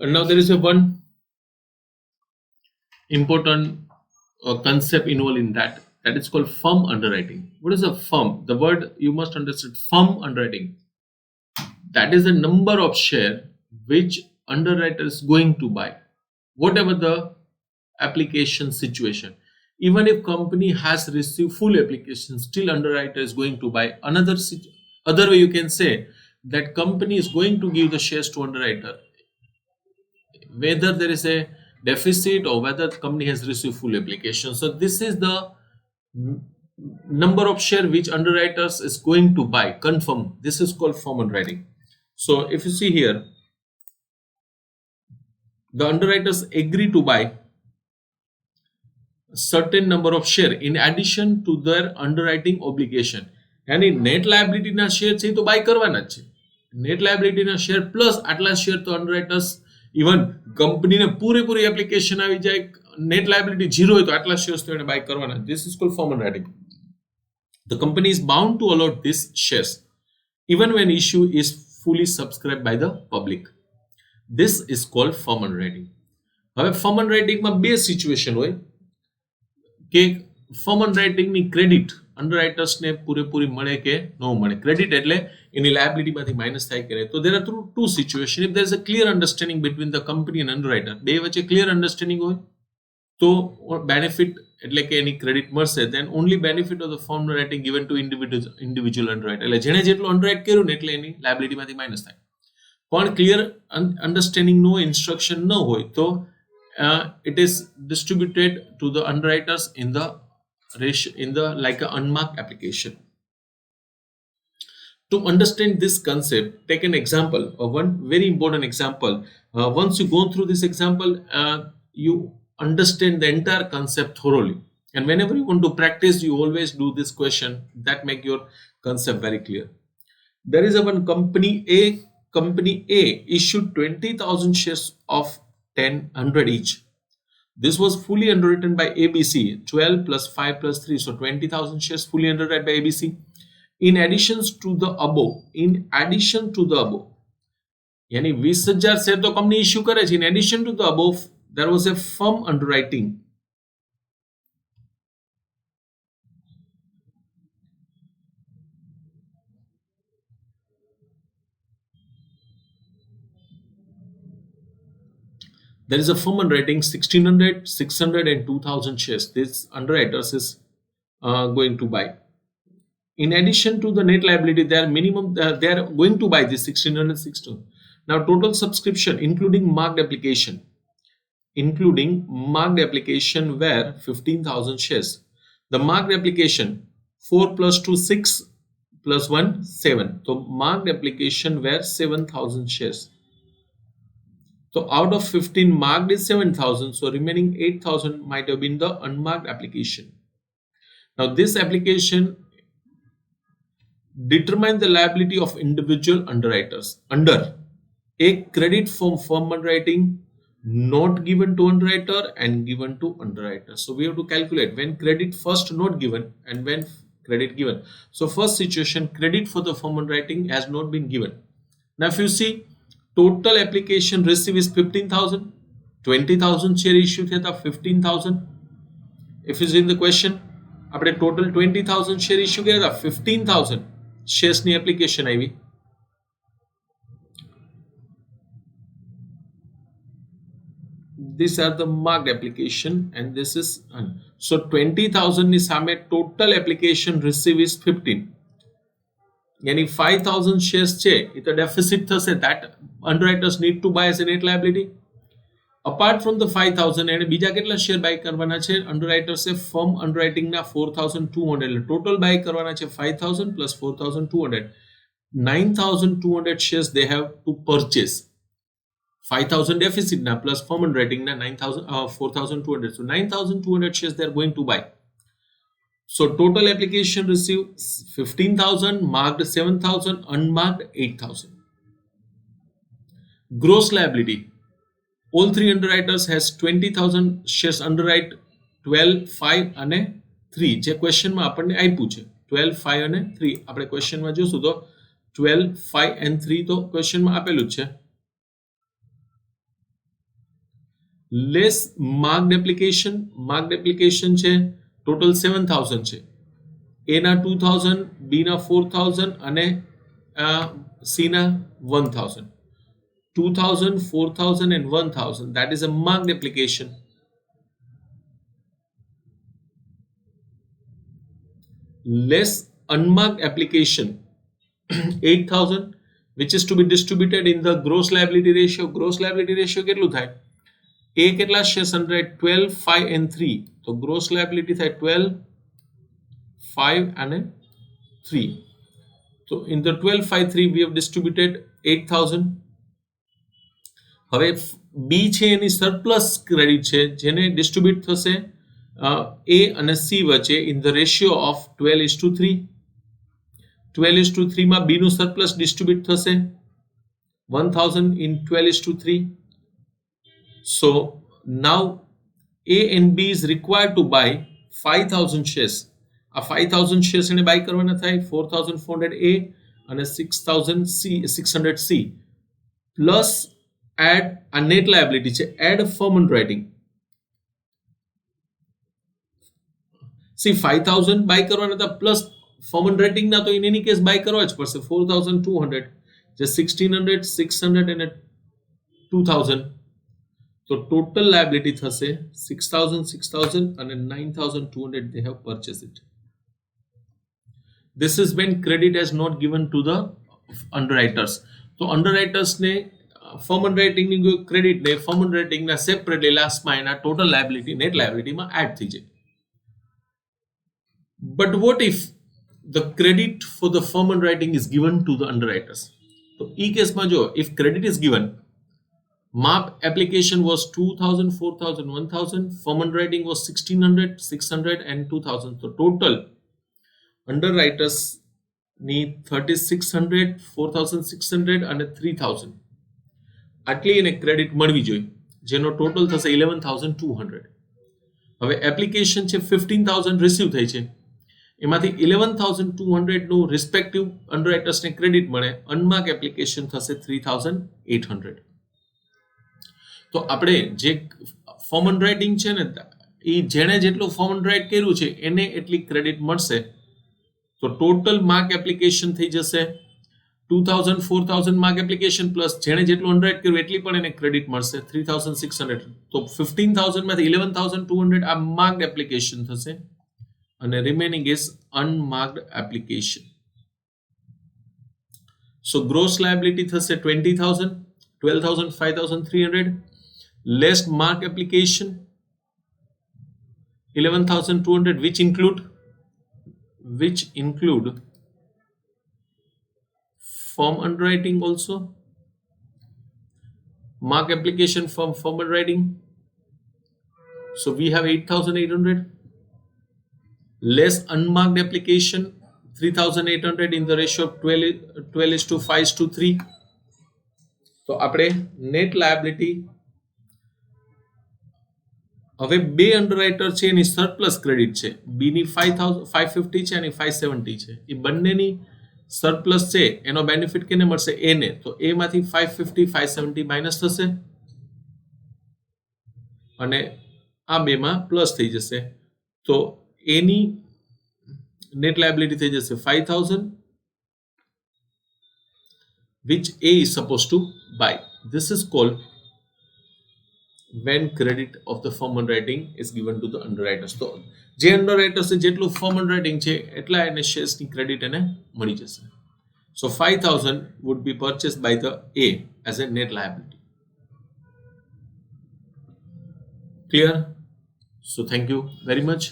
And now there is a one important concept involved in that is called firm underwriting. What is a firm? The word you must understand. Firm underwriting. That is the number of share which underwriter is going to buy, whatever the application situation. Even if company has received full application, still underwriter is going to buy. Other way you can say that company is going to give the shares to underwriter, whether there is a deficit or whether the company has received full application. So this is the number of share which underwriters is going to buy, confirm. This is called firm underwriting. So if you see here, the underwriters agree to buy a certain number of share in addition to their underwriting obligation. यानी net liability ना share છે તો by કરવાના જ છે. Net liability ના share plus આટલા share તો અંડરરાઇટર્સ ઇવન કંપનીને પૂરેપૂરી એપ્લિકેશન આવી જાય, નેટ લાયબિલિટી 0 હોય તો આટલા શેર્સ તો એને બાય કરવાના. This is called firm underwriting. The company is bound to allot these shares even when issue is fully subscribed by the public. This is called firm underwriting. હવે firm underwriting માં બે situation હોય કે firm અંડરરાઇટિંગની credit અંડરરાઇટર્સને પૂરેપૂરી મળે કે ન મળે. ક્રેડિટ એટલે એની લાયબિલિટીમાંથી માઇનસ થાય કે નહીં. તો there are two situation. If there is a clear understanding between the company and underwriter, બે વચ્ચે ક્લિયર અન્ડરસ્ટેન્ડિંગ હોય તો બેનિફિટ એટલે કે એની ક્રેડિટ મળશે. Then only benefit of the firm underwriting given to individual underwriter. એટલે જેણે જેટલું અંડરરાઇટ કર્યું ને એટલે એની લાયબિલિટીમાંથી માઇનસ થાય. પણ ક્લિયર અન્ડરસ્ટેન્ડિંગ નો ઇન્સ્ટ્રક્શન ન હોય તો it is distributed to the underwriters in the ratio, in the like an unmarked application. To understand this concept, take an example, one very important example. Once you go through this example, you understand the entire concept thoroughly. And whenever you want to practice, you always do this question. That make your concept very clear. There is a one company A. Company A issued 20,000 shares of 100 each. This was fully underwritten by ABC, 12 plus 5 plus 3, so 20,000 shares fully underwritten by ABC. In addition to the above, यानी 20,000 share तो company issue करे છે. In addition to the above, there was a firm underwriting. There is a firm underwriting 1,600, 600 and 2,000 shares. This underwriters is going to buy. In addition to the net liability, they are going to buy this 1,600, 600. Now total subscription including marked application were 15,000 shares. The marked application 4 plus 2 6 plus 1 7. So marked application were 7,000 shares. So out of 15 marked is 7,000. So remaining 8,000 might have been the unmarked application. Now this application determine the liability of individual underwriters under a credit from firm underwriting not given to underwriter and given to underwriter. So we have to calculate when credit first not given and when credit given. So first situation, credit for the firm underwriting has not been given. Now if you see, total application received is 15,000. 20,000 share issue થતા 15,000. If is in the question, આપણે total 20,000 share issue કર્યા હતા, 15,000 shares ની application આવી. These are the marked application and this is so 20,000 ની સામે total application received is 15. यानी 5,000 shares છે એ તો deficit થશે. That underwriters need to buy as a net liability. Apart from the 5,000 એને બીજા કેટલા શેર બાય કરવાના છે? underwriters એ firm underwriting ના 4,200 એટલે total બાય કરવાના છે 5,000 plus 4,200. 9,200 shares they have to purchase. 5,000 deficit na plus firm underwriting na 4,200. So 9,200 shares they are going to buy. So total application received 15,000, marked 7,000, unmarked 8,000. Gross liability. All three underwriters has 20,000 shares underwrite 12, 5 અને 3. જે question માં આપણને આપ્યું છે 12, 5 અને 3. આપણે question માં જોશું તો 12, 5 and 3 તો ક્વેશ્ચન માં આપેલું જ છે. લેસ માર્કડ એપ્લિકેશન છે ટોટલ 7000 છે. A ના 2000, B ના 4000 અને C ના 1000. 2000, 4000 and 1000, that is a marked application. Less unmarked application 8000, which is to be distributed in the gross liability ratio. Gross liability ratio કેટલું થાય? A કેટલા shares underwrite? 12, 5 and 3. તો gross liability થાય 12, 5 and 3. So in the 12, 5, 3 we have distributed 8000. હવે B છે એની surplus credit છે જેને distribute થશે A અને C વચ્ચે ઇન ધ રેશિયો ઓફ 12:3. 12:3 માં B નું સરપ્લસ ડિસ્ટ્રીબ્યુટ થશે 1000 in 12:3. So now A and B is required to buy 5000 shares. આ 5000 shares એને બાય કરવાના થાય 4400 A અને 600 C પ્લસ એડ આ નેટ લાયબિલિટી છે એડ ફર્મ અંડરરાઇટિંગ. સી 5000 બાય કરવાના હતા પ્લસ ફર્મ અંડરરાઇટિંગ ના તો ઇન એની કેસ બાય કરવા જ પડશે 4200 જે 1600 600 અને 2000. તો ટોટલ લાયબિલિટી થશે 6000 અને 9200 they have purchased it. This is when credit has not given to the underwriters. તો underwriters ને ફર્મ અંડરરાઇટિંગ ની ક્રેડિટ ને ફર્મ અંડરરાઇટિંગ ના સેપરેટલી લાસ્ટમાં એના ટોટલ લાયબિલિટી નેટ લાયબિલિટીમાં એડ થઈ જાય. But what if the credit for the firm underwriting is given to the underwriters? તો ઈ કેસમાં જો if credit is given, MAP application was 2000, 4000, 1000, firm underwriting was 1600, 600 and 2000. So total underwriters need 3600, 4600 અને 3000. આટલી એને ક્રેડિટ મળવી જોઈએ જેનો ટોટલ થશે 11200. હવે એપ્લિકેશન છે 15000 રિસીવ થઈ છે, એમાંથી 11200 નું રિસ્પેક્ટિવ અંડરરાઇટર્સને ક્રેડિટ મળે, અનમાર્ક એપ્લિકેશન થશે 3800. તો આપણે જે ફોર્મ અંડરરાઇટિંગ છે ને એ જેણે જેટલું ફોર્મ અંડરરાઇટ કર્યું છે એને એટલી ક્રેડિટ મળશે. તો ટોટલ માર્ક એપ્લિકેશન થઈ જશે 2000, 4000 માર્ક એપ્લિકેશન પ્લસ જેણે જેટલું અંડરરાઇટ કર્યું એટલી પણ એને ક્રેડિટ મળશે 3600. તો 15000 માંથી 11200 આ માર્કડ એપ્લિકેશન થશે અને remaining is unmarked application. So gross liability થશે 20000, 12000, 5300 less mark application 11200 which include form underwriting also, mark application from form underwriting. So we have 8800 less unmarked application 3800 in the ratio of 12:5:3. તો આપણે net liability હવે બે અંડરરાઇટર છે એની surplus credit છે, બી ની 550 છે અને 570 છે, એ બંનેની સરપ્લસ છે એનો બેનિફિટ કેને મળશે? એ ને. તો એ માંથી 550 570 માઇનસ થશે અને આ બેમાં પ્લસ થઈ જશે. તો એની નેટ લાયબિલિટી થઈ જશે 5000 which A is supposed to buy. This is called when credit of the firm underwriting is given to the underwriters. તો જે અંડરરાઇટર્સ જેટલું ફર્મ અંડરરાઇટિંગ છે એટલા એને શેર્સની ક્રેડિટ એને મળી જશે. So 5000 would be purchased by the A as a net liability. Clear? So thank you very much.